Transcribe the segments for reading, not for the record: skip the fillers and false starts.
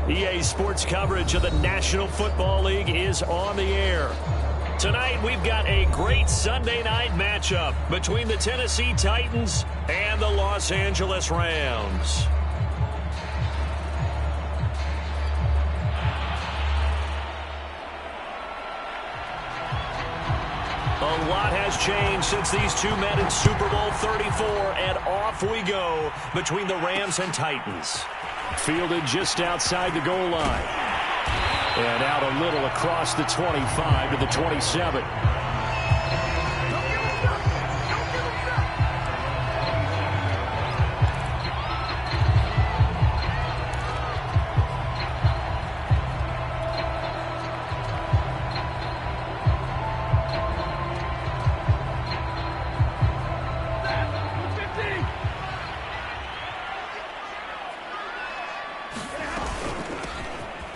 EA Sports coverage of the National Football League is on the air. Tonight, we've got a great Sunday night matchup between the Tennessee Titans and the Los Angeles Rams. A lot has changed since these two met in Super Bowl 34, and off we go between the Rams and Titans. Fielded just outside the goal line. And out a little across the 25 to the 27.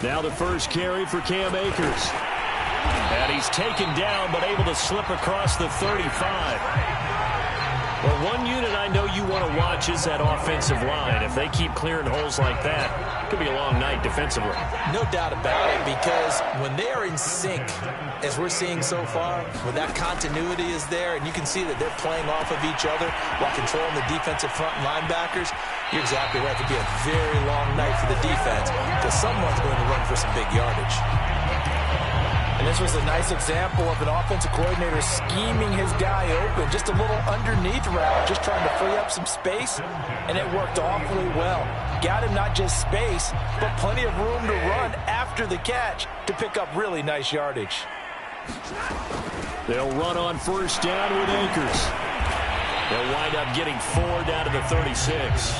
Now the first carry for Cam Akers. And he's taken down, but able to slip across the 35. Well, one unit I know you want to watch is that offensive line. If they keep clearing holes like that, it could be a long night defensively. No doubt about it, because when they are in sync, as we're seeing so far, when that continuity is there, and you can see that they're playing off of each other while controlling the defensive front linebackers, you're exactly right. It could be a very long night for the defense because someone's going to run for some big yardage. And this was a nice example of an offensive coordinator scheming his guy open. Just a little underneath route, just trying to free up some space, and it worked awfully well. Got him not just space, but plenty of room to run after the catch to pick up really nice yardage. They'll run on first down with Akers. They'll wind up getting 4 down to the 36.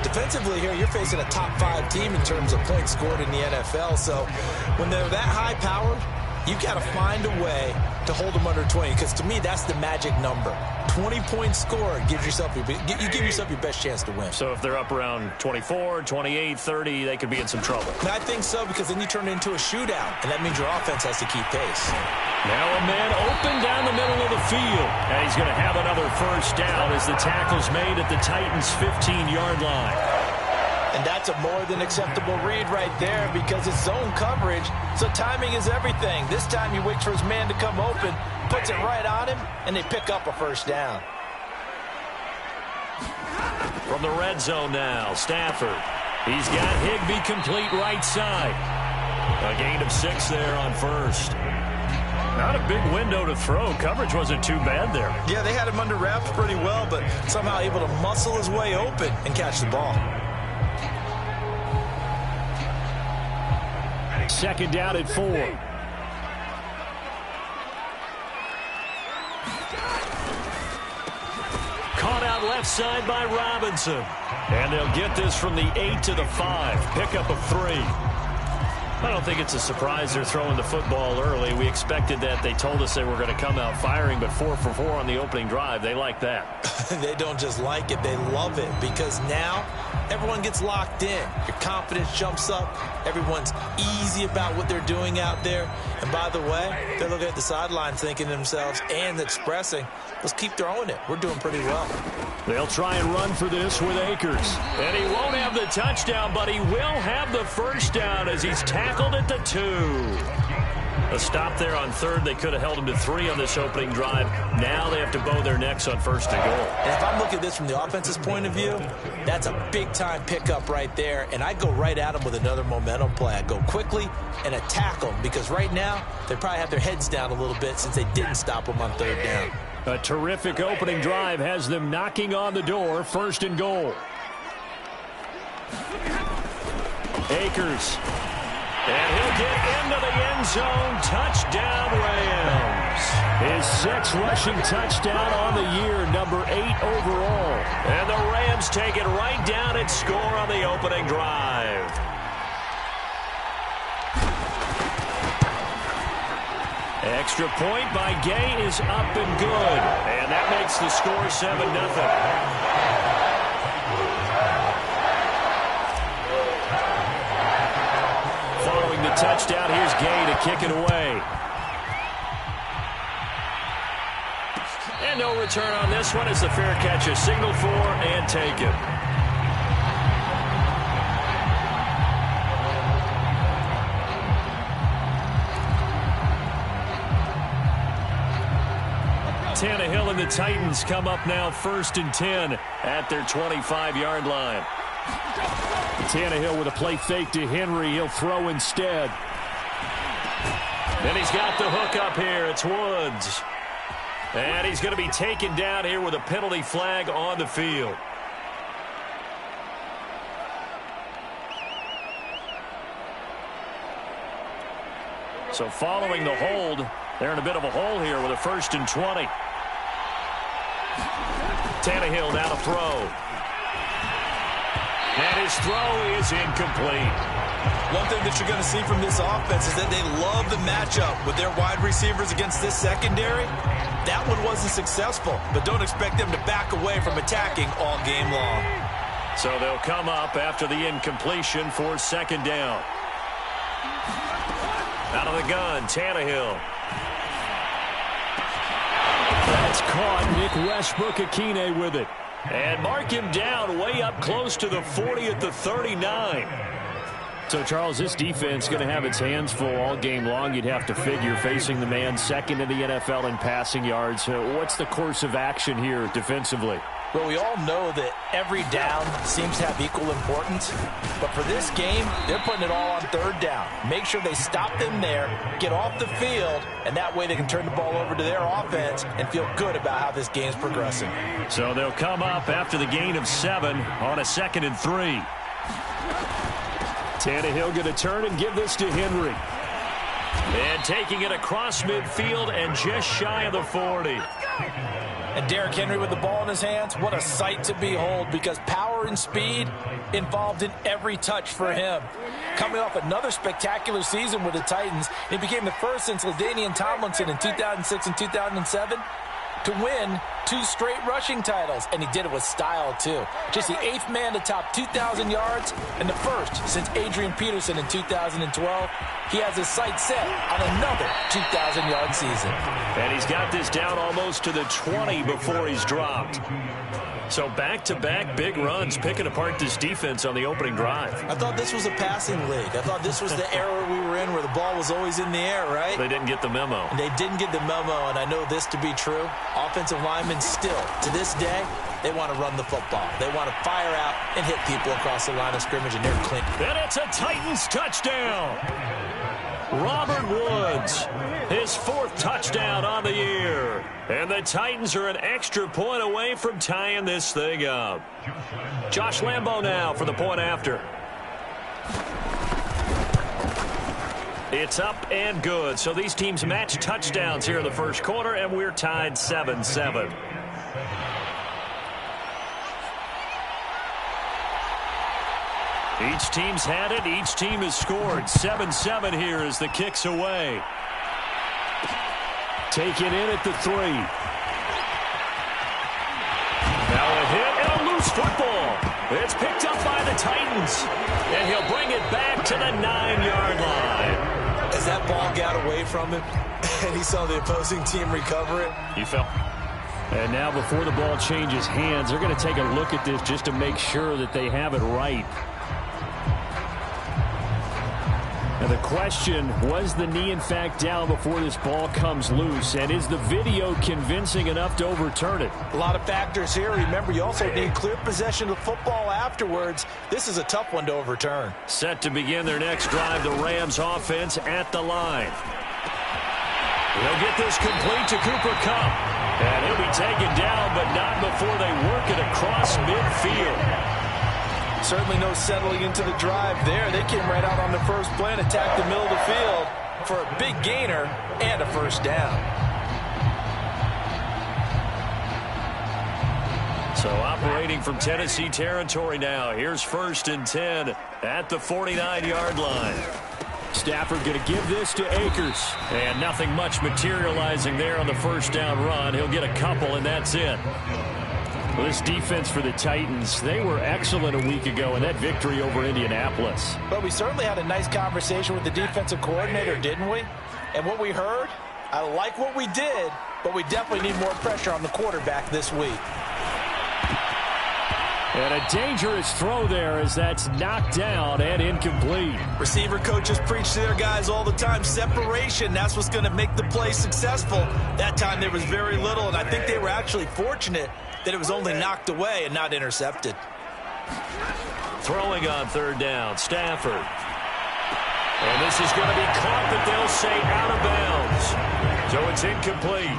Defensively here, you're facing a top 5 team in terms of points scored in the NFL. So when they're that high-powered, you've got to find a way to hold them under 20, because to me, that's the magic number. 20-point score gives yourself you give yourself your best chance to win. So if they're up around 24, 28, 30, they could be in some trouble. And I think so, because then you turn it into a shootout, and that means your offense has to keep pace. Now a man open down the middle of the field. And he's going to have another first down as the tackle's made at the Titans' 15-yard line. And that's a more than acceptable read right there, because it's zone coverage, so timing is everything. This time he waits for his man to come open, puts it right on him, and they pick up a first down. From the red zone now, Stafford. He's got Higbee complete right side. A gain of 6 there on first. Not a big window to throw. Coverage wasn't too bad there. Yeah, they had him under wraps pretty well, but somehow able to muscle his way open and catch the ball. Second down at 4. Caught out left side by Robinson. And they'll get this from the 8 to the 5. Pickup of 3. I don't think it's a surprise they're throwing the football early. We expected that. They told us they were going to come out firing, but 4 for 4 on the opening drive. They like that. They don't just like it, they love it, because now everyone gets locked in. Your confidence jumps up. Everyone's easy about what they're doing out there. And by the way, they're looking at the sideline thinking to themselves and expressing, let's keep throwing it. We're doing pretty well. They'll try and run for this with Akers. And he won't have the touchdown, but he will have the first down as he's tackled at the 2. A stop there on third. They could have held him to 3 on this opening drive. Now they have to bow their necks on first and goal. And if I'm looking at this from the offense's point of view, that's a big-time pickup right there. And I go right at them with another momentum play. I go quickly and attack them, because right now they probably have their heads down a little bit since they didn't stop them on third down. A terrific opening drive has them knocking on the door. First and goal. Akers. And he'll get into the end zone. Touchdown, Rams. His 6th rushing touchdown on the year, number 8 overall. And the Rams take it right down and score on the opening drive. Extra point by Gay is up and good. And that makes the score 7-0. The touchdown, here's Gay to kick it away. And no return on this one. It's a fair catch, a signal for and take it. Tannehill and the Titans come up now 1st and 10 at their 25-yard line. Tannehill with a play fake to Henry. He'll throw instead. Then he's got the hook up here. It's Woods. And he's going to be taken down here with a penalty flag on the field. So following the hold, they're in a bit of a hole here with a 1st and 20. Tannehill now to throw. And his throw is incomplete. One thing that you're going to see from this offense is that they love the matchup with their wide receivers against this secondary. That one wasn't successful, but don't expect them to back away from attacking all game long. So they'll come up after the incompletion for 2nd down. Out of the gun, Tannehill. That's caught. Nick Westbrook-Akine with it. And mark him down way up close to the 40 at the 39. So, Charles, this defense is going to have its hands full all game long, you'd have to figure, facing the man second in the NFL in passing yards. What's the course of action here defensively? Well, we all know that every down seems to have equal importance. But for this game, they're putting it all on 3rd down. Make sure they stop them there, get off the field, and that way they can turn the ball over to their offense and feel good about how this game's progressing. So they'll come up after the gain of 7 on a 2nd and 3. Tannehill going to turn and give this to Henry. And taking it across midfield and just shy of the 40. And Derrick Henry with the ball in his hands, what a sight to behold, because power and speed involved in every touch for him. Coming off another spectacular season with the Titans, he became the first since LaDainian Tomlinson in 2006 and 2007 to win 2 straight rushing titles, and he did it with style too. Just the 8th man to top 2,000 yards and the first since Adrian Peterson in 2012. He has his sights set on another 2,000-yard season. And he's got this down almost to the 20 before he's dropped. So back-to-back big runs, picking apart this defense on the opening drive. I thought this was a passing league. I thought this was the era we were in where the ball was always in the air, right? They didn't get the memo. And they didn't get the memo, and I know this to be true. Offensive linemen still, to this day, they want to run the football. They want to fire out and hit people across the line of scrimmage, and they're clean. And it's a Titans touchdown. Robert Woods, his 4th touchdown on the year. And the Titans are an extra point away from tying this thing up. Josh Lambo now for the point after. It's up and good. So these teams match touchdowns here in the 1st quarter, and we're tied 7-7. Each team's had it. Each team has scored. 7-7 here as the kick's away. Taken in at the 3. Now a hit and a loose football. It's picked up by the Titans. And he'll bring it back to the 9-yard line. As that ball got away from him and he saw the opposing team recover it, he fell. And now before the ball changes hands, they're going to take a look at this just to make sure that they have it right. Now the question, was the knee in fact down before this ball comes loose? And is the video convincing enough to overturn it? A lot of factors here. Remember, you also need clear possession of the football afterwards. This is a tough one to overturn. Set to begin their next drive, the Rams offense at the line. They'll get this complete to Cooper Kupp. And he'll be taken down, but not before they work it across midfield. Certainly no settling into the drive there. They came right out on the first play and attacked the middle of the field for a big gainer and a 1st down. So operating from Tennessee territory now. Here's 1st and 10 at the 49-yard line. Stafford going to give this to Akers. And nothing much materializing there on the 1st down run. He'll get a couple, and that's it. Well, this defense for the Titans, they were excellent a week ago in that victory over Indianapolis. But we certainly had a nice conversation with the defensive coordinator, didn't we? And what we heard, I like what we did, but we definitely need more pressure on the quarterback this week. And a dangerous throw there as that's knocked down and incomplete. Receiver coaches preach to their guys all the time. Separation, that's what's going to make the play successful. That time there was very little, and I think they were actually fortunate that it was only knocked away and not intercepted. Throwing on third down, Stafford. And this is going to be caught, but they'll say out of bounds. So it's incomplete.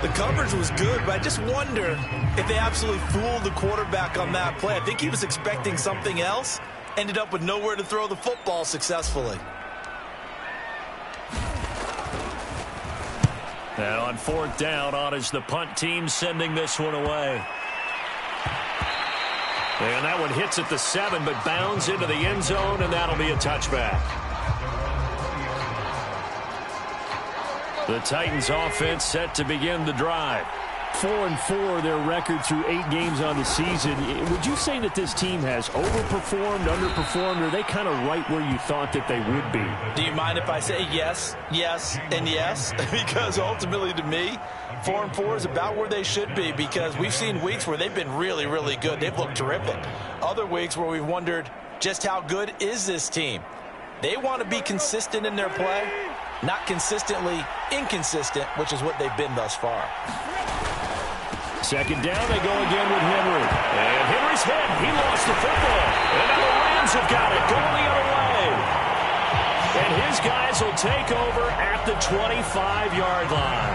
The coverage was good, but I just wonder if they absolutely fooled the quarterback on that play. I think he was expecting something else. Ended up with nowhere to throw the football successfully. And on fourth down, on is the punt team sending this one away. And that one hits at the 7, but bounds into the end zone, and that'll be a touchback. The Titans offense set to begin the drive. 4-4 their record through 8 games on the season. Would you say that this team has overperformed, underperformed, or are they kind of right where you thought that they would be? Do you mind if I say yes, yes, and yes? Because ultimately to me, 4-4 is about where they should be, because we've seen weeks where they've been really, really good. They've looked terrific. Other weeks where we've wondered just how good is this team. They want to be consistent in their play, not consistently inconsistent, which is what they've been thus far. Second down, they go again with Henry. And Henry's hit. He lost the football. And now the Rams have got it going the other way. And his guys will take over at the 25-yard line.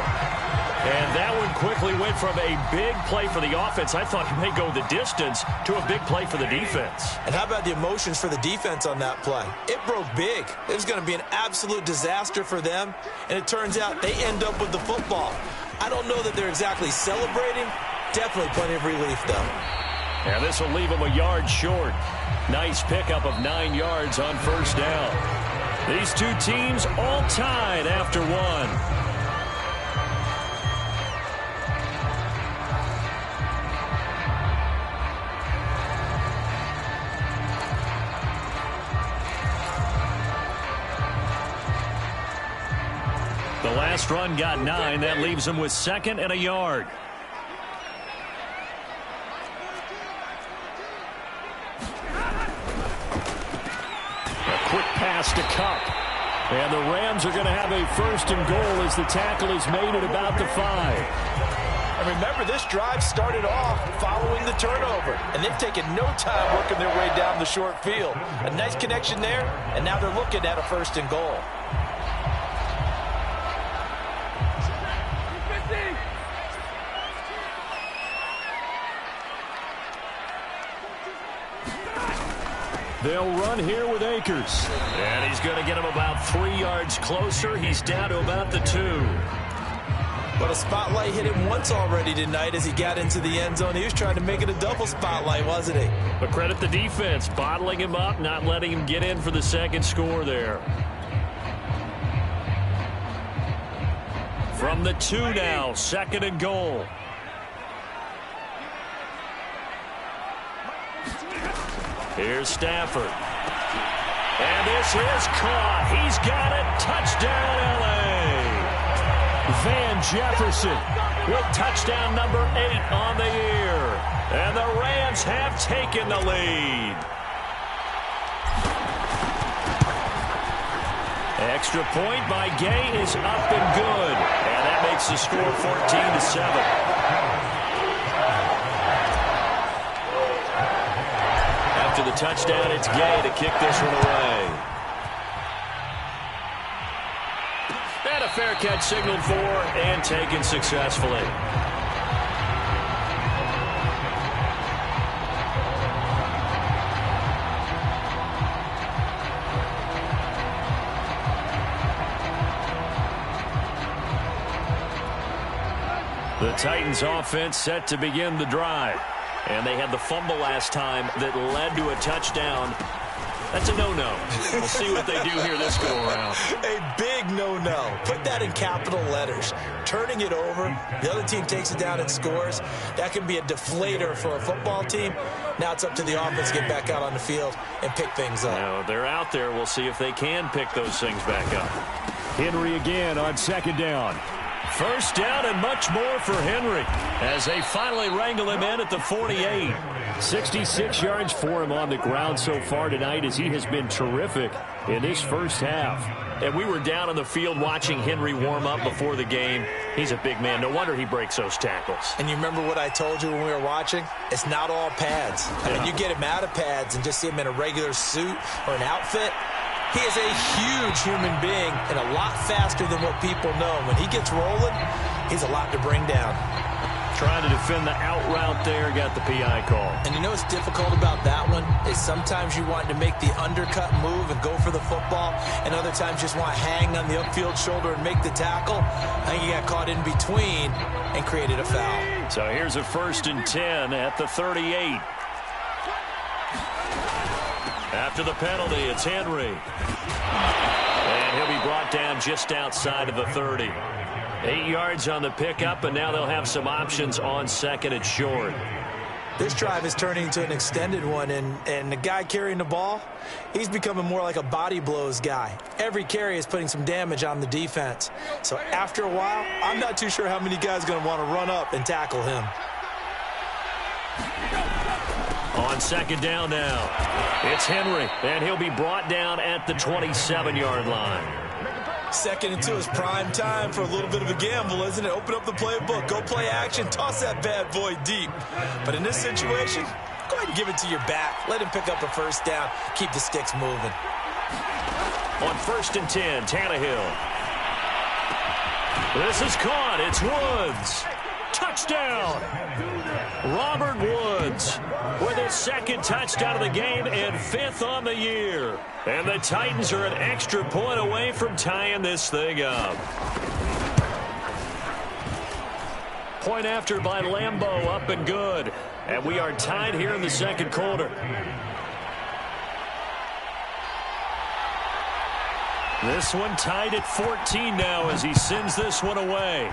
And that one quickly went from a big play for the offense, I thought he may go the distance, to a big play for the defense. And how about the emotions for the defense on that play? It broke big. It was going to be an absolute disaster for them, and it turns out they end up with the football. I don't know that they're exactly celebrating. Definitely plenty of relief, though. And this will leave them a yard short. Nice pickup of 9 yards on first down. These two teams all tied after one. The last run got 9. That leaves them with 2nd and a yard. A quick pass to Cup. And the Rams are going to have a 1st and goal as the tackle is made at about the 5. And remember, this drive started off following the turnover, and they've taken no time working their way down the short field. A nice connection there, and now they're looking at a 1st and goal. They'll run here with Akers. And he's going to get him about 3 yards closer. He's down to about the 2. But a spotlight hit him once already tonight as he got into the end zone. He was trying to make it a double spotlight, wasn't he? But credit the defense, bottling him up, not letting him get in for the 2nd score there. From the 2 now, 2nd and goal. Here's Stafford. And this is caught. He's got it. Touchdown, L.A. Van Jefferson with touchdown number 8 on the year. And the Rams have taken the lead. Extra point by Gay is up and good. And that makes the score 14-7. After the touchdown, it's Gay to kick this one away. And a fair catch signaled for and taken successfully. The Titans offense set to begin the drive. And they had the fumble last time that led to a touchdown. That's a no-no. We'll see what they do here this go-around. A big no-no. Put that in capital letters. Turning it over, the other team takes it down and scores. That can be a deflator for a football team. Now it's up to the offense to get back out on the field and pick things up. Now, they're out there. We'll see if they can pick those things back up. Henry again on 2nd down. First down and much more for Henry as they finally wrangle him in at the 48. 66 yards for him on the ground so far tonight as he has been terrific in this first half. And we were down on the field watching Henry warm up before the game. He's a big man. No wonder he breaks those tackles. And you remember what I told you when we were watching? It's not all pads. I mean, you get him out of pads and just see him in a regular suit or an outfit. He is a huge human being and a lot faster than what people know. When he gets rolling, he's a lot to bring down. Trying to defend the out route there, got the PI call. And you know what's difficult about that one is sometimes you want to make the undercut move and go for the football, and other times just want to hang on the upfield shoulder and make the tackle. I think he got caught in between and created a foul. So here's a 1st and 10 at the 38. After the penalty, it's Henry. And he'll be brought down just outside of the 30. 8 yards on the pickup, and now they'll have some options on 2nd and short. This drive is turning into an extended one, and the guy carrying the ball, he's becoming more like a body blows guy. Every carry is putting some damage on the defense. So after a while, I'm not too sure how many guys are going to want to run up and tackle him. On 2nd down now, it's Henry, and he'll be brought down at the 27-yard line. 2nd and 2 is prime time for a little bit of a gamble, isn't it? Open up the playbook, go play action, toss that bad boy deep. But in this situation, go ahead and give it to your back. Let him pick up a 1st down, keep the sticks moving. On 1st and 10, Tannehill. This is caught. It's Woods. Touchdown. Robert Woods with his 2nd touchdown of the game and 5th on the year. And the Titans are an extra point away from tying this thing up. Point after by Lambeau, up and good. And we are tied here in the 2nd quarter. This one tied at 14 now as he sends this one away.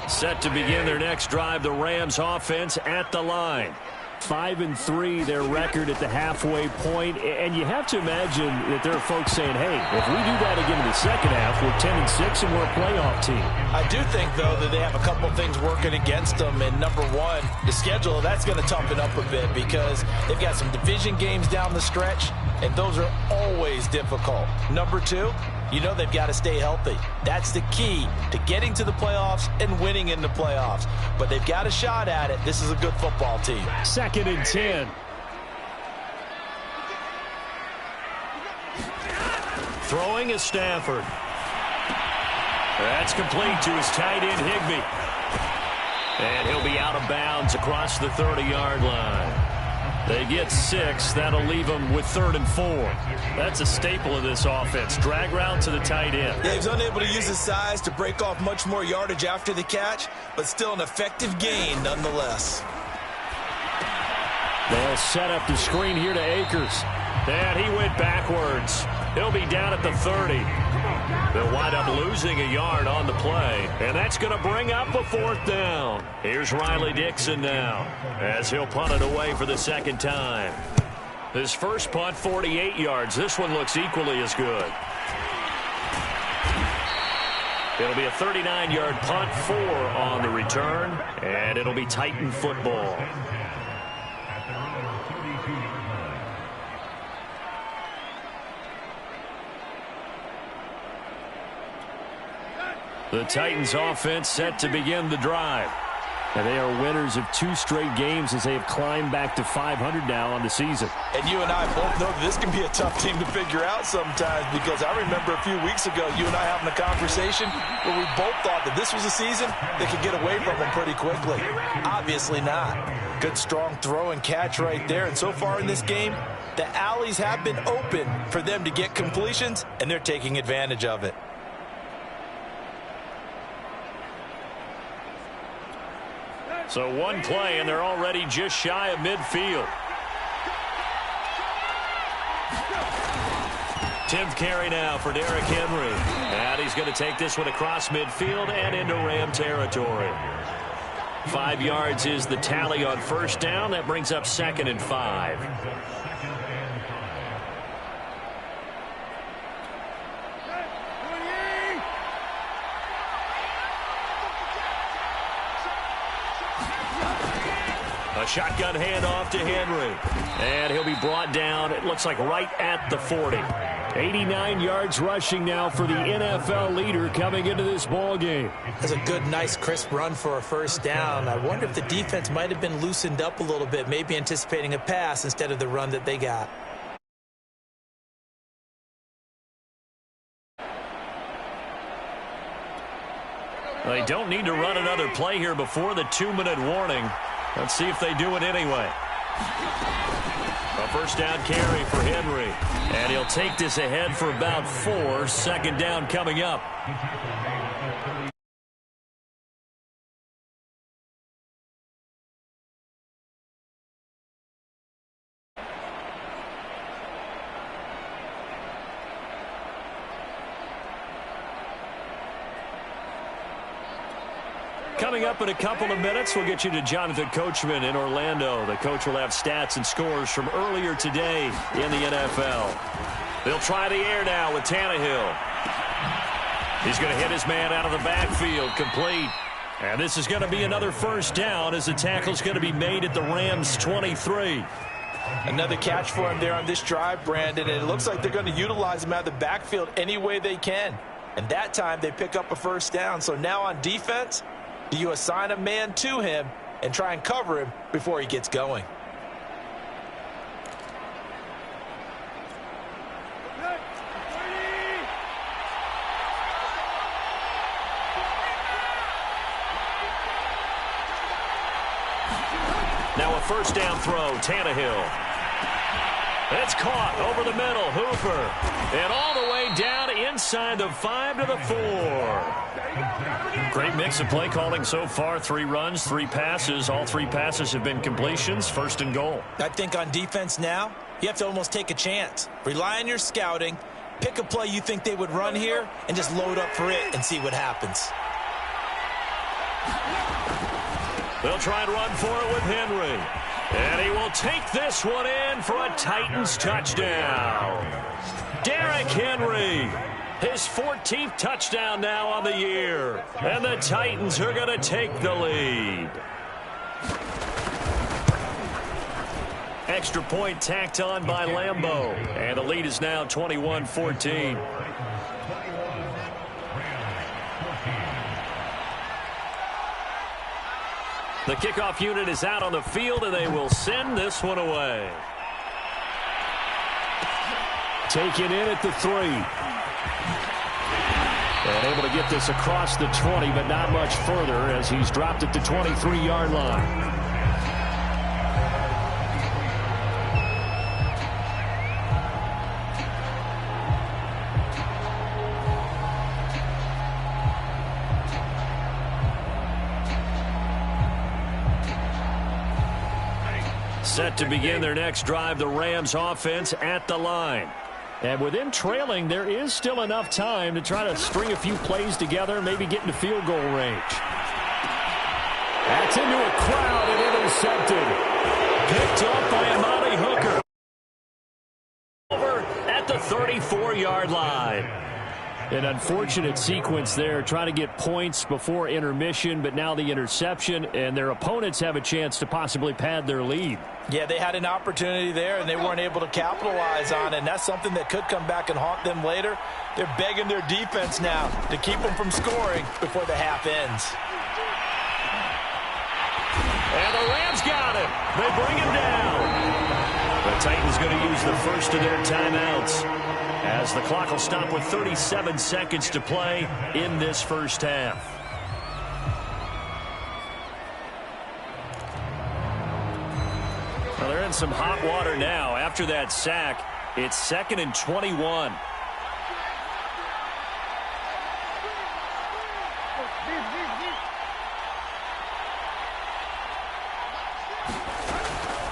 Set to begin their next drive, the Rams offense at the line. 5-3, their record at the halfway point. And you have to imagine that there are folks saying, hey, if we do that again in the 2nd half, we're 10-6 and we're a playoff team. I do think, though, that they have a couple of things working against them. And number one, the schedule, that's going to toughen up a bit because they've got some division games down the stretch, and those are always difficult. Number two, you know they've got to stay healthy. That's the key to getting to the playoffs and winning in the playoffs. But they've got a shot at it. This is a good football team. 2nd and 10. Throwing is Stafford. That's complete to his tight end, Higbee. And he'll be out of bounds across the 30-yard line. They get 6. That'll leave them with 3rd and 4. That's a staple of this offense. Drag route to the tight end. Yeah, he's unable to use his size to break off much more yardage after the catch, but still an effective gain nonetheless. They'll set up the screen here to Akers. And he went backwards. He'll be down at the 30. They'll wind up losing a yard on the play. And that's going to bring up a 4th down. Here's Riley Dixon now as he'll punt it away for the 2nd time. His first punt, 48 yards. This one looks equally as good. It'll be a 39-yard punt, 4 on the return. And it'll be Titan football. The Titans offense set to begin the drive. And they are winners of 2 straight games as they have climbed back to 500 now on the season. And you and I both know that this can be a tough team to figure out sometimes because I remember a few weeks ago you and I having a conversation where we both thought that this was a season that could get away from them pretty quickly. Obviously not. Good strong throw and catch right there. And so far in this game, the alleys have been open for them to get completions, and they're taking advantage of it. So one play, and they're already just shy of midfield. 10th carry now for Derrick Henry. And he's going to take this one across midfield and into Ram territory. 5 yards is the tally on first down. That brings up 2nd and 5. A shotgun handoff to Henry. And he'll be brought down, it looks like right at the 40. 89 yards rushing now for the NFL leader coming into this ball game. That's a good, nice, crisp run for a first down. I wonder if the defense might have been loosened up a little bit, maybe anticipating a pass instead of the run that they got. They don't need to run another play here before the 2-minute warning. Let's see if they do it anyway. A first down carry for Henry. And he'll take this ahead for about 4. 2nd down coming up. Coming up in a couple of minutes, we'll get you to Jonathan Coachman in Orlando. The coach will have stats and scores from earlier today in the NFL. They'll try the air now with Tannehill. He's going to hit his man out of the backfield, complete. And this is going to be another first down as the tackle's going to be made at the Rams' 23. Another catch for him there on this drive, Brandon, and it looks like they're going to utilize him out of the backfield any way they can. And that time they pick up a first down. So now on defense, do you assign a man to him and try and cover him before he gets going? Now a first down throw, Tannehill. It's caught over the middle, Hooper. And all the way down inside the 5 to the 4. Great mix of play calling so far. 3 runs, 3 passes. All 3 passes have been completions. 1st and goal. I think on defense now, you have to almost take a chance. Rely on your scouting. Pick a play you think they would run here and just load up for it and see what happens. They'll try and run for it with Henry. And he will take this one in for a Titans touchdown. Derrick Henry, his 14th touchdown now on the year. And the Titans are going to take the lead. Extra point tacked on by Lambeau. And the lead is now 21-14. The kickoff unit is out on the field, and they will send this one away. Taken in at the 3. And able to get this across the 20, but not much further as he's dropped at the 23-yard line. Set to begin their next drive, the Rams offense at the line. And with them trailing, there is still enough time to try to string a few plays together, maybe get into field goal range. That's into a crowd and intercepted. Picked up by Amani Hooker. Over at the 34-yard line. An unfortunate sequence there, trying to get points before intermission, but now the interception, and their opponents have a chance to possibly pad their lead. Yeah, they had an opportunity there, and they weren't able to capitalize on it, and that's something that could come back and haunt them later. They're begging their defense now to keep them from scoring before the half ends. And the Rams got him. They bring him down. The Titans going to use the first of their timeouts, as the clock will stop with 37 seconds to play in this first half. Well, they're in some hot water now. After that sack, it's 2nd and 21.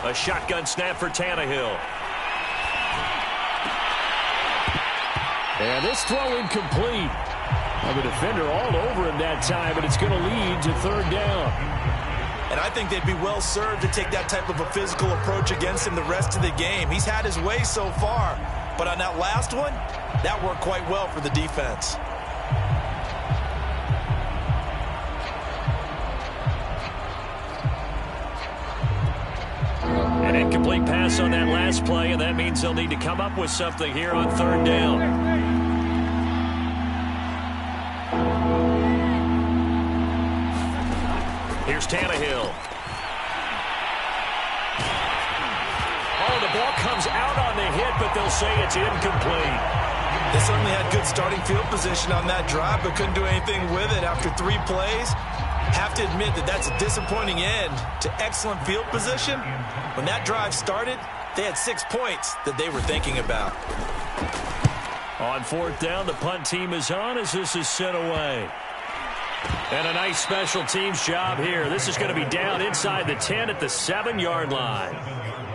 A shotgun snap for Tannehill. And this throw incomplete. Well, the defender all over him that time, but it's going to lead to third down. And I think they'd be well served to take that type of a physical approach against him the rest of the game. He's had his way so far, but on that last one, that worked quite well for the defense. An incomplete pass on that last play, and that means they'll need to come up with something here on third down. Here's Tannehill. Oh, the ball comes out on the hit, but they'll say it's incomplete. They certainly had good starting field position on that drive, but couldn't do anything with it after 3 plays. Have to admit that that's a disappointing end to excellent field position. When that drive started, they had 6 points that they were thinking about. On fourth down, the punt team is on as this is sent away. And a nice special teams job here. This is going to be down inside the 10 at the 7-yard line.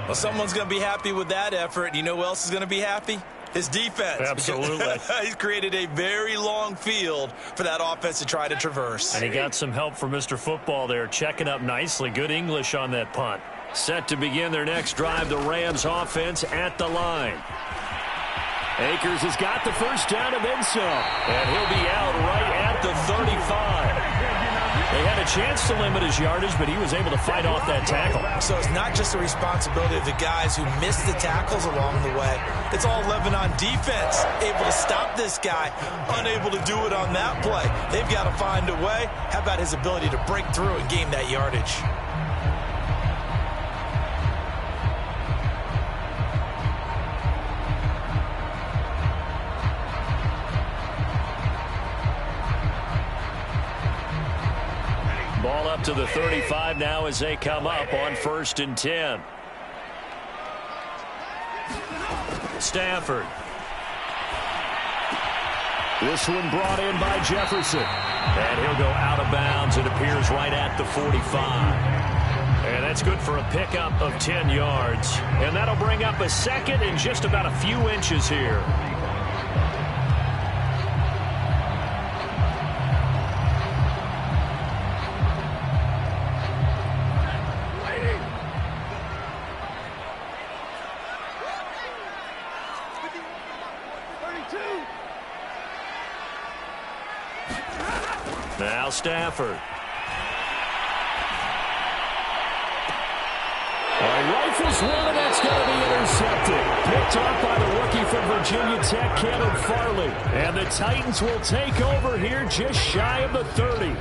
Well, someone's going to be happy with that effort. You know who else is going to be happy? His defense. Absolutely. He's created a very long field for that offense to try to traverse. And he got some help from Mr. Football there, checking up nicely. Good English on that punt. Set to begin their next drive, the Rams offense at the line. Akers has got the first down and then some. And he'll be out right at the 35. They had a chance to limit his yardage, but he was able to fight off that tackle. So it's not just the responsibility of the guys who missed the tackles along the way. It's all living on defense, able to stop this guy, unable to do it on that play. They've got to find a way. How about his ability to break through and gain that yardage? Ball up to the 35 now as they come up on 1st and 10. Stafford. This one brought in by Jefferson. And he'll go out of bounds. It appears right at the 45. And that's good for a pickup of 10 yards. And that'll bring up a second and just about a few inches here. Now Stafford. Rifles one, and that's going to be intercepted. Picked off by the rookie from Virginia Tech, Caleb Farley. And the Titans will take over here just shy of the 30.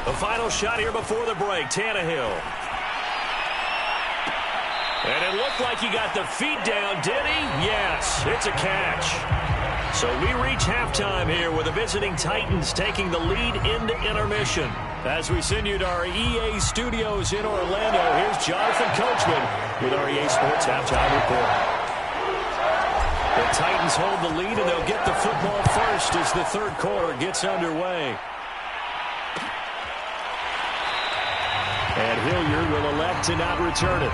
The final shot here before the break, Tannehill. And it looked like he got the feet down, did he? Yes, it's a catch. So we reach halftime here with the visiting Titans taking the lead into intermission. As we send you to our EA studios in Orlando, here's Jonathan Coachman with our EA Sports Halftime Report. The Titans hold the lead, and they'll get the football first as the third quarter gets underway. And Hilliard will elect to not return it.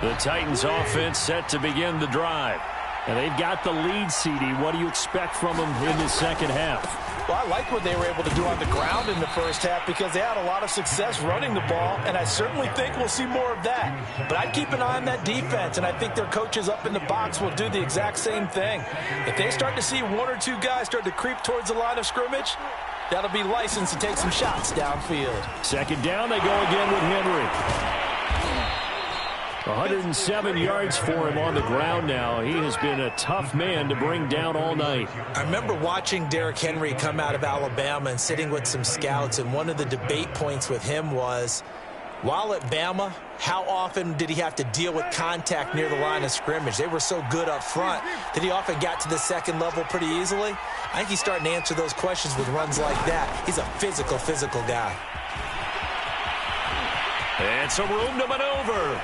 The Titans offense set to begin the drive. And they've got the lead, CD. What do you expect from them in the second half? Well, I like what they were able to do on the ground in the first half because they had a lot of success running the ball, and I certainly think we'll see more of that. But I'd keep an eye on that defense, and I think their coaches up in the box will do the exact same thing. If they start to see one or two guys start to creep towards the line of scrimmage, that'll be licensed to take some shots downfield. Second down, they go again with Henry. 107 yards for him on the ground now. He has been a tough man to bring down all night. I remember watching Derrick Henry come out of Alabama and sitting with some scouts, and one of the debate points with him was, While at Bama, how often did he have to deal with contact near the line of scrimmage? They were so good up front that he often got to the second level pretty easily. I think he's starting to answer those questions with runs like that. He's a physical guy. And some room to maneuver.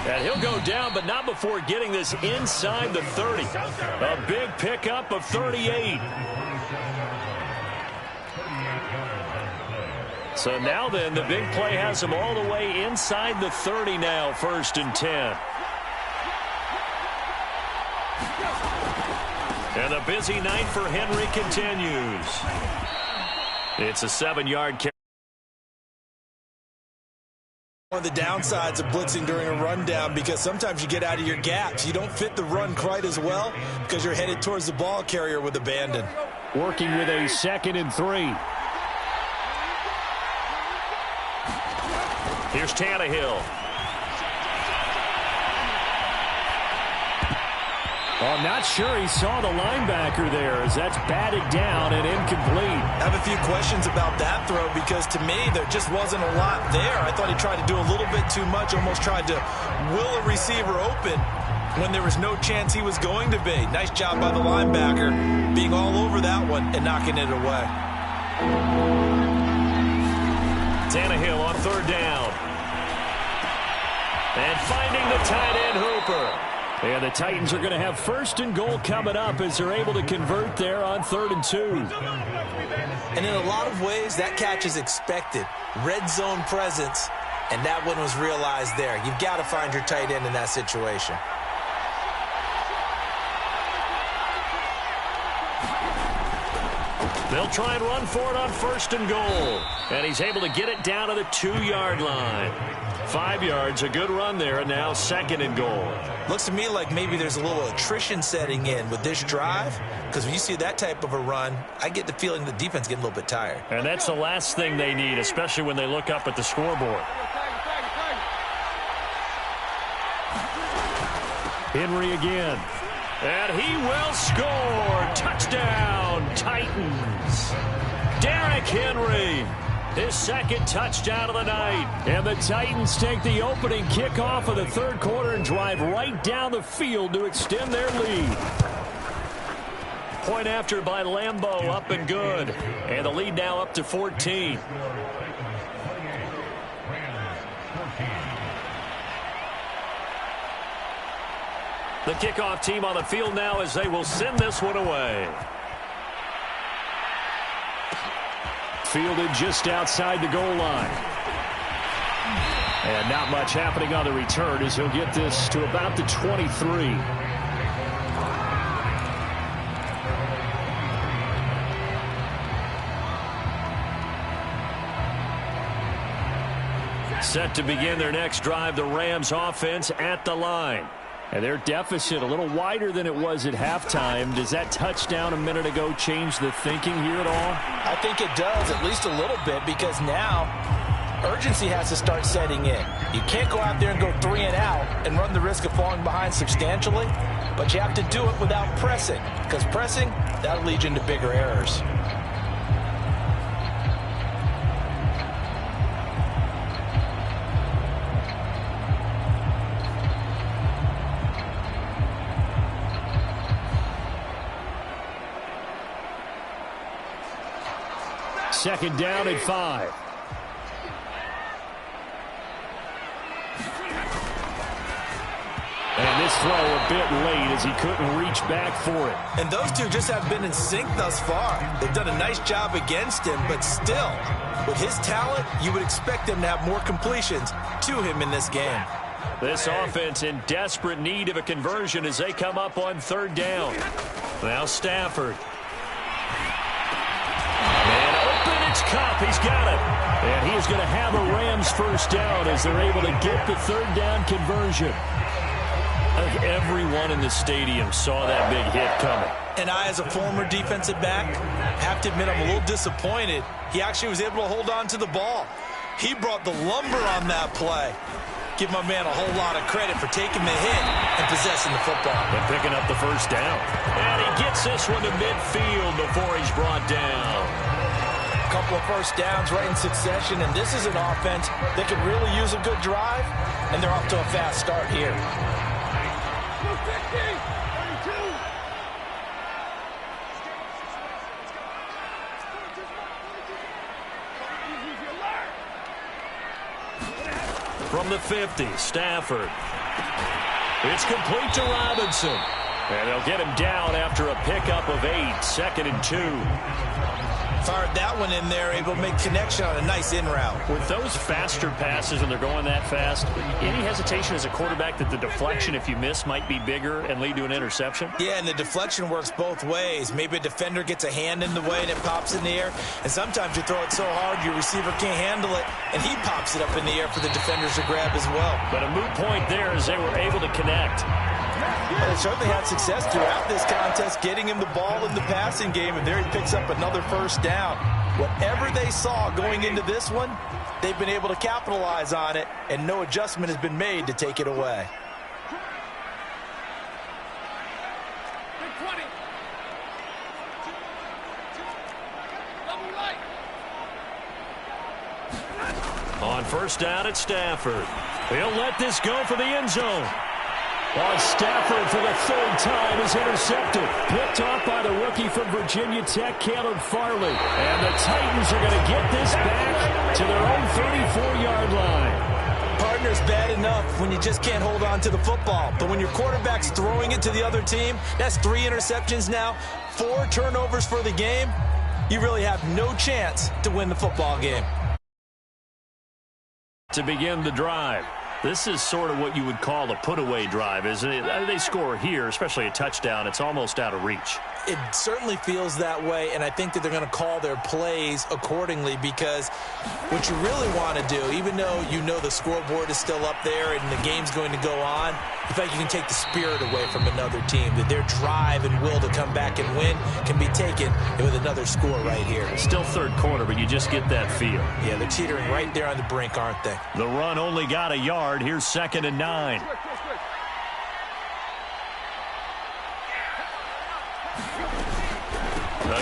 And he'll go down, but not before getting this inside the 30. A big pickup of 38. So now then, the big play has him all the way inside the 30 now, 1st and 10. And the busy night for Henry continues. It's a 7-yard carry. One of the downsides of blitzing during a rundown, because sometimes you get out of your gaps. You don't fit the run quite as well because you're headed towards the ball carrier with abandon. Working with a 2nd and 3. Here's Tannehill. Oh, I'm not sure he saw the linebacker there as that's batted down and incomplete. I have a few questions about that throw because to me there just wasn't a lot there. I thought he tried to do a little bit too much, almost tried to will a receiver open when there was no chance he was going to be. Nice job by the linebacker being all over that one and knocking it away. Tannehill on 3rd down. And finding the tight end Hooper. And the Titans are going to have 1st and goal coming up as they're able to convert there on 3rd and 2. And in a lot of ways, that catch is expected. Red zone presence, and that one was realized there. You've got to find your tight end in that situation. They'll try and run for it on 1st and goal. And he's able to get it down to the 2-yard line. 5 yards, a good run there, and now 2nd and goal. Looks to me like maybe there's a little attrition setting in with this drive, because when you see that type of a run, I get the feeling the defense getting a little bit tired. And that's the last thing they need, especially when they look up at the scoreboard. Henry again. And he will score. Touchdown, Titans. Derrick Henry. His 2nd touchdown of the night. And the Titans take the opening kickoff of the 3rd quarter and drive right down the field to extend their lead. Point after by Lambeau, up and good. And the lead now up to 14. The kickoff team on the field now as they will send this one away. Fielded just outside the goal line. And not much happening on the return as he'll get this to about the 23. Set to begin their next drive, the Rams offense at the line. And their deficit a little wider than it was at halftime. Does that touchdown a minute ago change the thinking here at all? I think it does, at least a little bit, because now urgency has to start setting in. You can't go out there and go 3 and out and run the risk of falling behind substantially, but you have to do it without pressing, because pressing, that'll lead you into bigger errors. Second down at 5. And this throw a bit late as he couldn't reach back for it. And those two just have been in sync thus far. They've done a nice job against him, but still, with his talent, you would expect him to have more completions to him in this game. This offense in desperate need of a conversion as they come up on 3rd down. Now Stafford. It's Cup. He's got it. And he is going to have a Rams 1st down as they're able to get the 3rd down conversion. I think everyone in the stadium saw that big hit coming. And I, as a former defensive back, have to admit I'm a little disappointed. He actually was able to hold on to the ball. He brought the lumber on that play. Give my man a whole lot of credit for taking the hit and possessing the football. And picking up the 1st down. And he gets this one to midfield before he's brought down. couple of first downs right in succession, and this is an offense that could really use a good drive, and they're off to a fast start here. From the 50, Stafford. It's complete to Robinson. And they'll get him down after a pickup of 8, 2nd and 2. Fired that one in there, able to make connection on a nice in route. With those faster passes and they're going that fast, any hesitation as a quarterback that the deflection, if you miss, might be bigger and lead to an interception? Yeah, and the deflection works both ways. Maybe a defender gets a hand in the way and it pops in the air, and sometimes you throw it so hard your receiver can't handle it, and he pops it up in the air for the defenders to grab as well. But a moot point there as they were able to connect. Well, they certainly had success throughout this contest, getting him the ball in the passing game, and there he picks up another first down. Whatever they saw going into this one, they've been able to capitalize on it, and no adjustment has been made to take it away. On first down at Stafford. He'll let this go for the end zone. Stafford for the 3rd time is intercepted. Picked off by the rookie from Virginia Tech, Caleb Farley. And the Titans are going to get this back to their own 34-yard line. Partner's bad enough when you just can't hold on to the football. But when your quarterback's throwing it to the other team, that's 3 interceptions now, 4 turnovers for the game. You really have no chance to win the football game. To begin the drive. This is sort of what you would call a put-away drive, isn't it? They score here, especially a touchdown. It's almost out of reach. It certainly feels that way, and I think that they're going to call their plays accordingly, because what you really want to do, even though you know the scoreboard is still up there and the game's going to go on, in fact, you can take the spirit away from another team, that their drive and will to come back and win can be taken with another score right here. Still 3rd quarter, but you just get that feel. Yeah, they're teetering right there on the brink, aren't they? The run only got a yard. Here's 2nd and 9.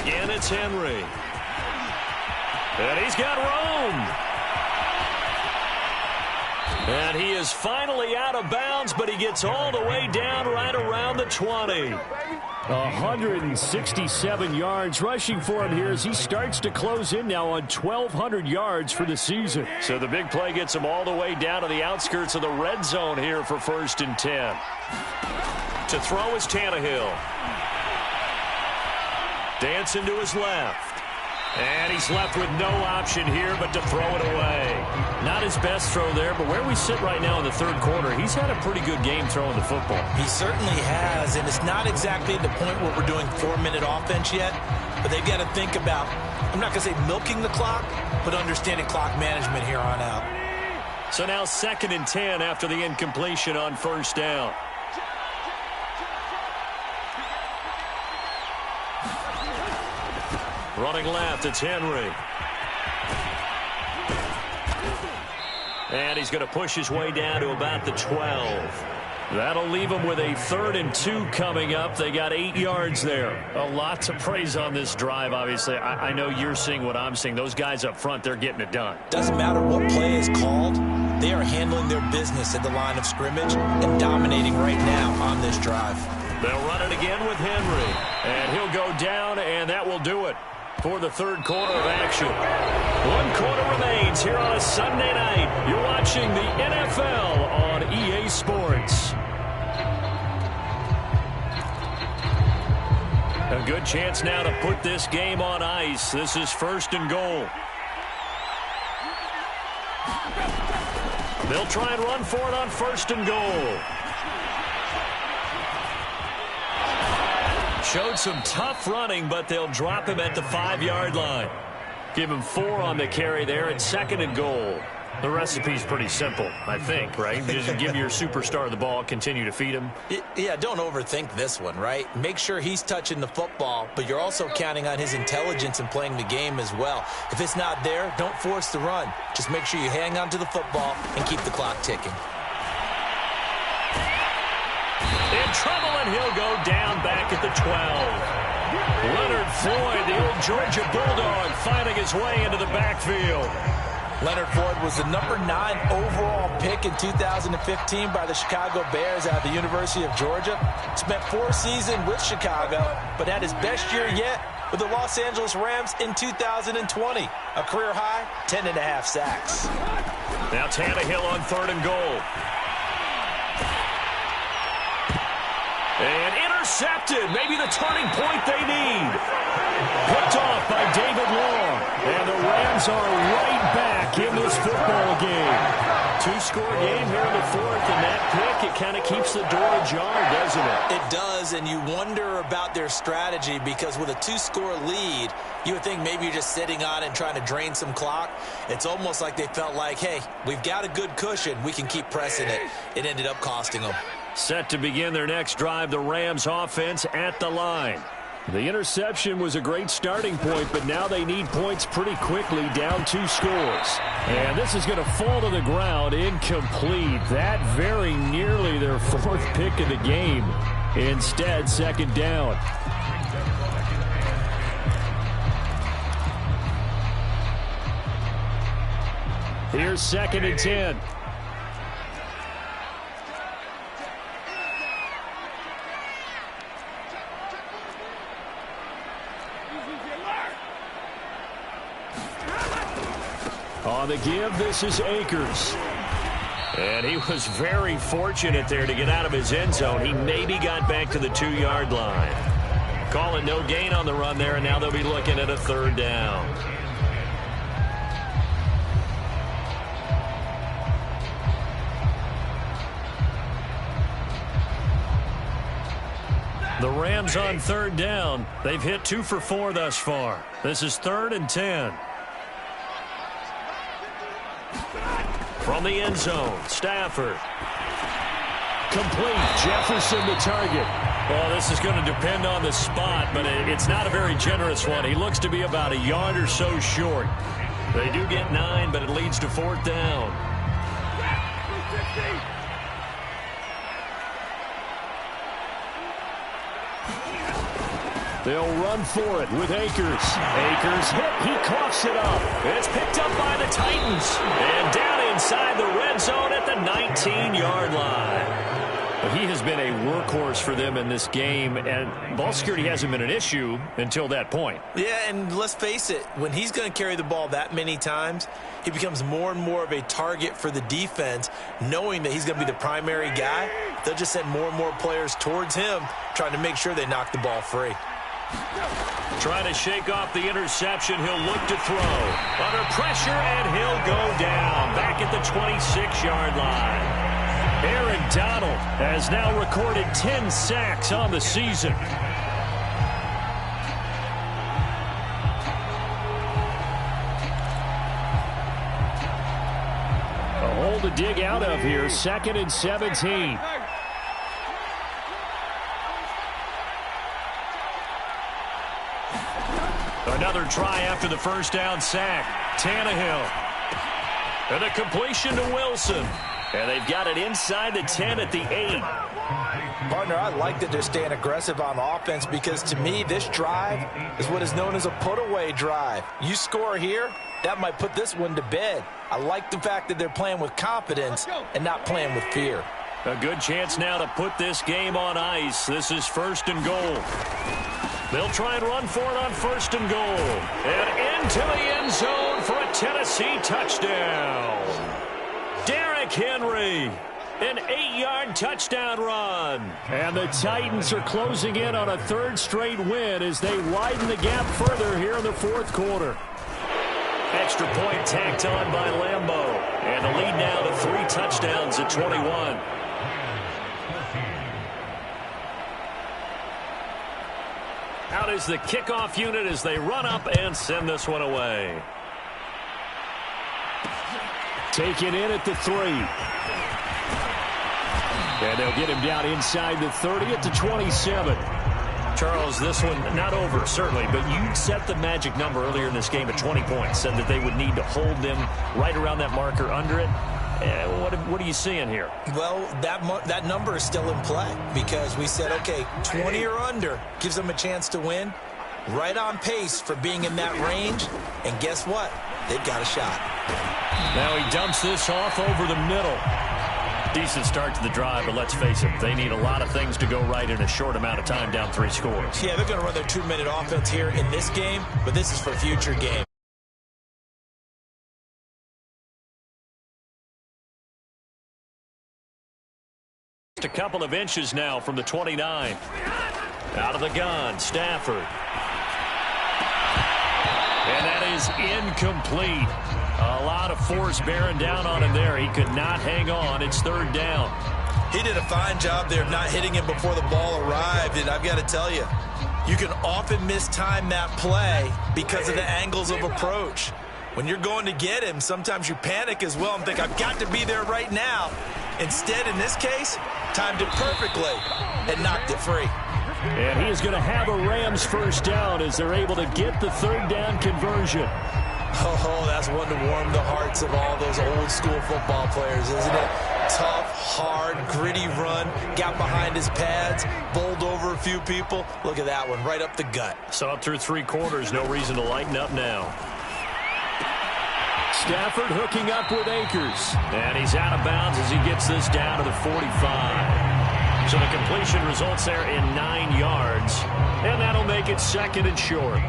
Again, it's Henry. And he's got room. And he is finally out of bounds, but he gets all the way down right around the 20. 167 yards rushing for him here as he starts to close in now on 1,200 yards for the season. So the big play gets him all the way down to the outskirts of the red zone here for 1st and 10. To throw is Tannehill. Dancing to his left. And he's left with no option here but to throw it away. Not his best throw there, but where we sit right now in the 3rd quarter, he's had a pretty good game throwing the football. He certainly has, and it's not exactly the point where we're doing 4-minute offense yet, but they've got to think about, I'm not going to say milking the clock, but understanding clock management here on out. So now 2nd and 10 after the incompletion on first down. Running left, it's Henry. And he's going to push his way down to about the 12. That'll leave them with a 3rd and 2 coming up. They got 8 yards there. A lot to praise on this drive, obviously. I know you're seeing what I'm seeing. Those guys up front, they're getting it done. Doesn't matter what play is called. They are handling their business at the line of scrimmage and dominating right now on this drive. They'll run it again with Henry. And he'll go down, and that will do it for the 3rd quarter of action. 1 quarter remains here on a Sunday night. You're watching the NFL on EA Sports. A good chance now to put this game on ice. This is 1st and goal. They'll try and run for it on 1st and goal. Showed some tough running, but they'll drop him at the 5-yard line. Give him 4 on the carry there at 2nd and goal. The recipe's pretty simple, I think, right? Just give your superstar the ball, continue to feed him. Yeah, don't overthink this one, right? Make sure he's touching the football, but you're also counting on his intelligence in playing the game as well. If it's not there, don't force the run. Just make sure you hang on to the football and keep the clock ticking. In trouble, and he'll go down back at the 12. Leonard Floyd, the old Georgia Bulldog, finding his way into the backfield. Leonard Floyd was the number 9 overall pick in 2015 by the Chicago Bears out of the University of Georgia. Spent 4 seasons with Chicago, but had his best year yet with the Los Angeles Rams in 2020. A career high, 10.5 sacks. Now Tannehill on 3rd and goal. And intercepted. Maybe the turning point they need. Picked off by David Long. And the Rams are right back in this football game. 2-score game here in the 4th, and that pick, it kind of keeps the door ajar, doesn't it? It does, and you wonder about their strategy because with a 2-score lead, you would think maybe you're just sitting on it and trying to drain some clock. It's almost like they felt like, hey, we've got a good cushion. We can keep pressing it. It ended up costing them. Set to begin their next drive, the Rams offense at the line. The interception was a great starting point, but now they need points pretty quickly, down 2 scores. And this is going to fall to the ground, incomplete. That very nearly their 4th pick of the game. Instead, 2nd down. Here's 2nd and 10. On the give, this is Akers. And he was very fortunate there to get out of his end zone. He maybe got back to the 2-yard line. Calling no gain on the run there, and now they'll be looking at a 3rd down. The Rams on 3rd down. They've hit 2 for 4 thus far. This is 3rd and 10. From the end zone, Stafford. Complete. Jefferson the target. Well, this is going to depend on the spot, but it's not a very generous one. He looks to be about a yard or so short. They do get 9, but it leads to 4th down. They'll run for it with Akers. Akers hit. He coughs it up. It's picked up by the Titans. And down inside the red zone at the 19-yard line. But he has been a workhorse for them in this game, and ball security hasn't been an issue until that point. Yeah, and let's face it, when he's going to carry the ball that many times, he becomes more and more of a target for the defense, knowing that he's going to be the primary guy. They'll just send more and more players towards him, trying to make sure they knock the ball free. Trying to shake off the interception. He'll look to throw. Under pressure, and he'll go down. Back at the 26-yard line. Aaron Donald has now recorded 10 sacks on the season. A hole to dig out of here. 2nd and 17. Another try after the 1st down sack. Tannehill. And a completion to Wilson. And they've got it inside the 10 at the 8. Partner, I like that they're staying aggressive on offense because, to me, this drive is what is known as a put-away drive. You score here, that might put this one to bed. I like the fact that they're playing with confidence and not playing with fear. A good chance now to put this game on ice. This is 1st and goal. They'll try and run for it on 1st and goal. And into the end zone for a Tennessee touchdown. Derrick Henry, an 8-yard touchdown run. And the Titans are closing in on a 3rd straight win as they widen the gap further here in the 4th quarter. Extra point tacked on by Lambeau. And the lead now to 3 touchdowns at 21. Out is the kickoff unit as they run up and send this one away. Taken in at the 3. And they'll get him down inside the 30 at the 27. Charles, this one not over, certainly, but you set the magic number earlier in this game at 20 points, said that they would need to hold them right around that marker under it. What are you seeing here? Well, that number is still in play because we said, okay, 20 or under gives them a chance to win. right on pace for being in that range. And guess what? They've got a shot. Now he dumps this off over the middle. Decent start to the drive, but let's face it, they need a lot of things to go right in a short amount of time, down 3 scores. Yeah, they're going to run their 2-minute offense here in this game, but this is for future games. A couple of inches now from the 29. Out of the gun, Stafford. And that is incomplete. A lot of force bearing down on him there. He could not hang on. It's 3rd down. He did a fine job there of not hitting him before the ball arrived. And I've got to tell you, you can often mistime that play because of the angles of approach. When you're going to get him, sometimes you panic as well and think, I've got to be there right now. Instead, in this case, timed it perfectly and knocked it free. And he is going to have a Rams 1st down as they're able to get the 3rd down conversion. Oh, that's one to warm the hearts of all those old school football players, isn't it? Tough, hard, gritty run, got behind his pads, bowled over a few people. Look at that one, right up the gut. Saw it through 3 quarters, no reason to lighten up now. Stafford hooking up with Akers. And he's out of bounds as he gets this down to the 45. So the completion results there in 9 yards. And that'll make it 2nd and short.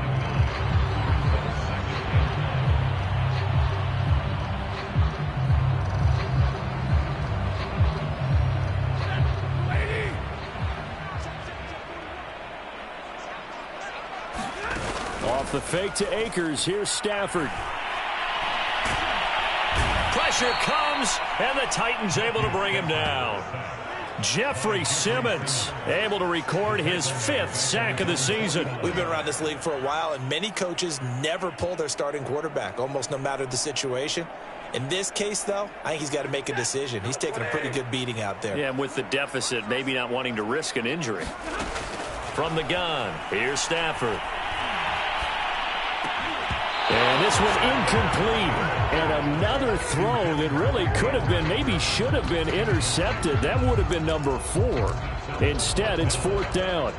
Off the fake to Akers. Here's Stafford. Pressure comes, and the Titans able to bring him down. Jeffrey Simmons able to record his 5th sack of the season. We've been around this league for a while, and many coaches never pull their starting quarterback, almost no matter the situation. In this case, though, I think he's got to make a decision. He's taking a pretty good beating out there. Yeah, and with the deficit, maybe not wanting to risk an injury. From the gun, here's Stafford. And this one incomplete. And another throw that really could have been, maybe should have been intercepted. That would have been number 4. Instead, it's 4th down.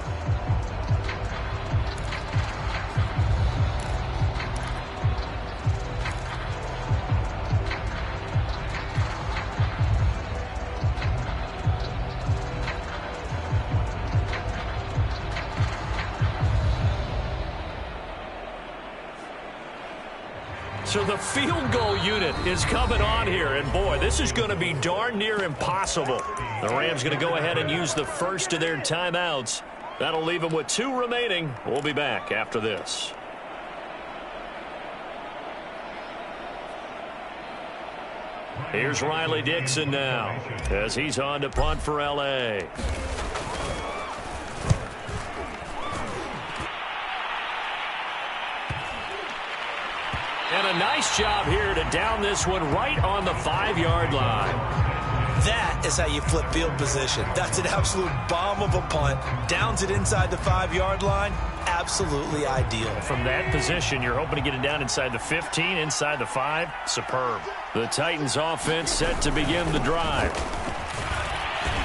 So the field goal unit is coming on here, and boy, this is going to be darn near impossible. The Rams going to go ahead and use the first of their timeouts. That'll leave them with 2 remaining. We'll be back after this. Here's Riley Dixon now as he's on to punt for L.A. And a nice job here to down this one right on the 5-yard line. That is how you flip field position. That's an absolute bomb of a punt. Downs it inside the 5-yard line. Absolutely ideal. From that position, you're hoping to get it down inside the 15, inside the 5. Superb. The Titans offense set to begin the drive.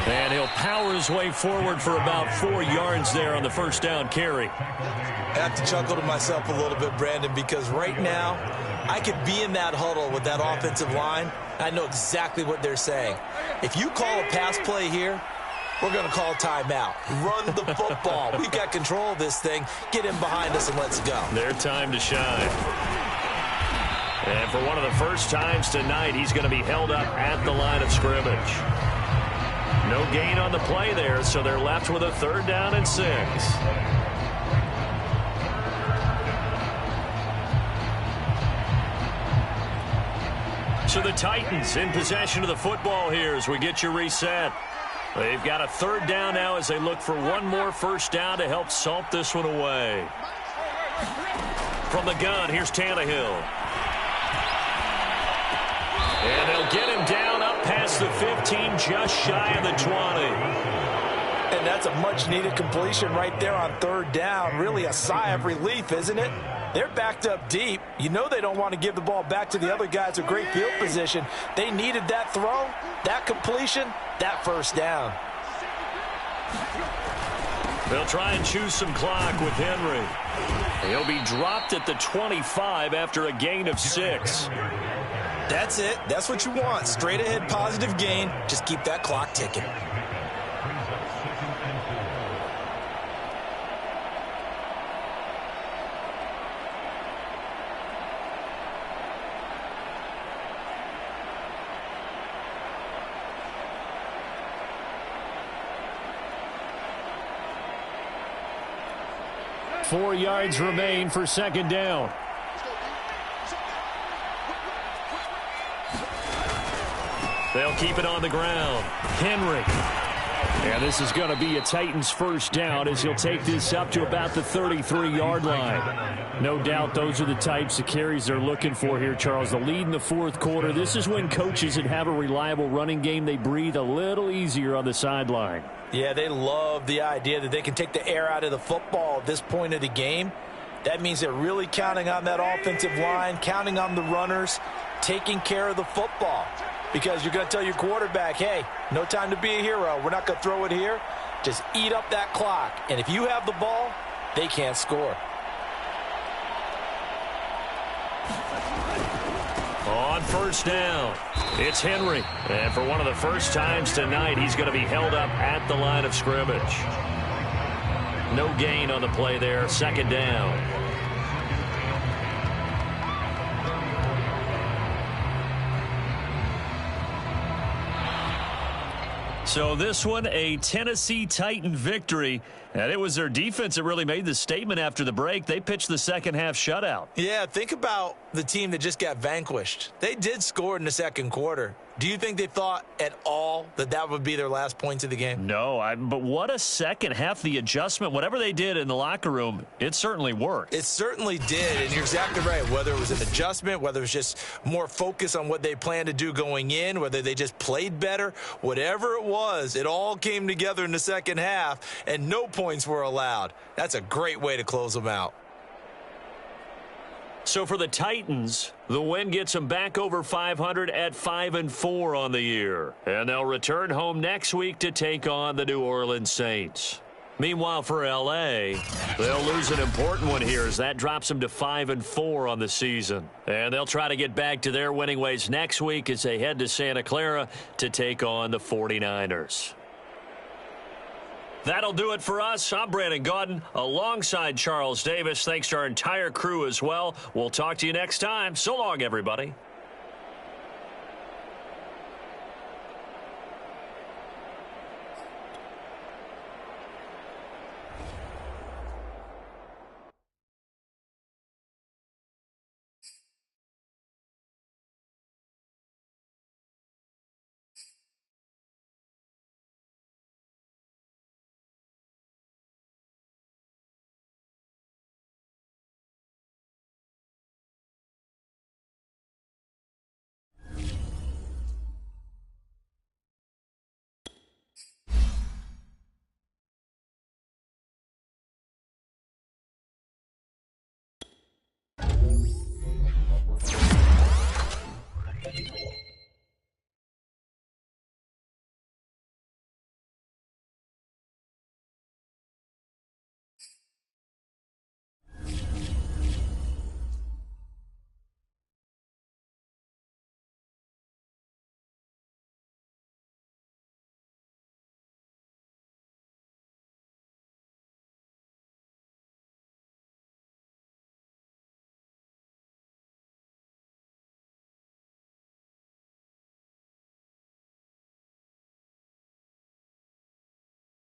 And he'll power his way forward for about 4 yards there on the 1st down carry. I have to chuckle to myself a little bit, Brandon, because right now I could be in that huddle with that offensive line. I know exactly what they're saying. If you call a pass play here, we're going to call a timeout. Run the football. We've got control of this thing. Get him behind us and let's go. Their time to shine. And for one of the first times tonight, he's going to be held up at the line of scrimmage. No gain on the play there, so they're left with a 3rd down and 6. So the Titans in possession of the football here as we get you reset. They've got a 3rd down now as they look for one more 1st down to help salt this one away. From the gun, here's Tannehill. And they'll get him down up past the 15, just shy of the 20. And that's a much-needed completion right there on 3rd down. Really a sigh of relief, isn't it? They're backed up deep. You know they don't want to give the ball back to the other guys with great field position. They needed that throw, that completion, that 1st down. They'll try and choose some clock with Henry. He'll be dropped at the 25 after a gain of 6. That's it. That's what you want. Straight ahead positive gain. Just keep that clock ticking. Four yards remain for second down. They'll keep it on the ground. Henry. And this is going to be a Titans first down as he'll take this up to about the 33-yard line. No doubt those are the types of carries they're looking for here, Charles. The lead in the fourth quarter. This is when coaches that have a reliable running game, they breathe a little easier on the sideline. Yeah, they love the idea that they can take the air out of the football at this point of the game. That means they're really counting on that offensive line, counting on the runners, taking care of the football. Because you're going to tell your quarterback, hey, no time to be a hero. We're not going to throw it here. Just eat up that clock. And if you have the ball, they can't score. On first down, it's Henry. And for one of the first times tonight, he's going to be held up at the line of scrimmage. No gain on the play there. Second down. So this one, a Tennessee Titan victory. And it was their defense that really made the statement after the break. They pitched the second half shutout. Yeah, think about the team that just got vanquished. They did score in the second quarter. Do you think they thought at all that that would be their last points of the game? No, but what a second half. The adjustment, whatever they did in the locker room, it certainly worked. It certainly did, and you're exactly right. Whether it was an adjustment, whether it was just more focus on what they planned to do going in, whether they just played better, whatever it was, it all came together in the second half, and no points were allowed. That's a great way to close them out. So for the Titans, the win gets them back over 500 at 5-4 on the year. And they'll return home next week to take on the New Orleans Saints. Meanwhile, for L.A., they'll lose an important one here as that drops them to 5-4 on the season. And they'll try to get back to their winning ways next week as they head to Santa Clara to take on the 49ers. That'll do it for us. I'm Brandon Gaudin alongside Charles Davis. Thanks to our entire crew as well. We'll talk to you next time. So long, everybody.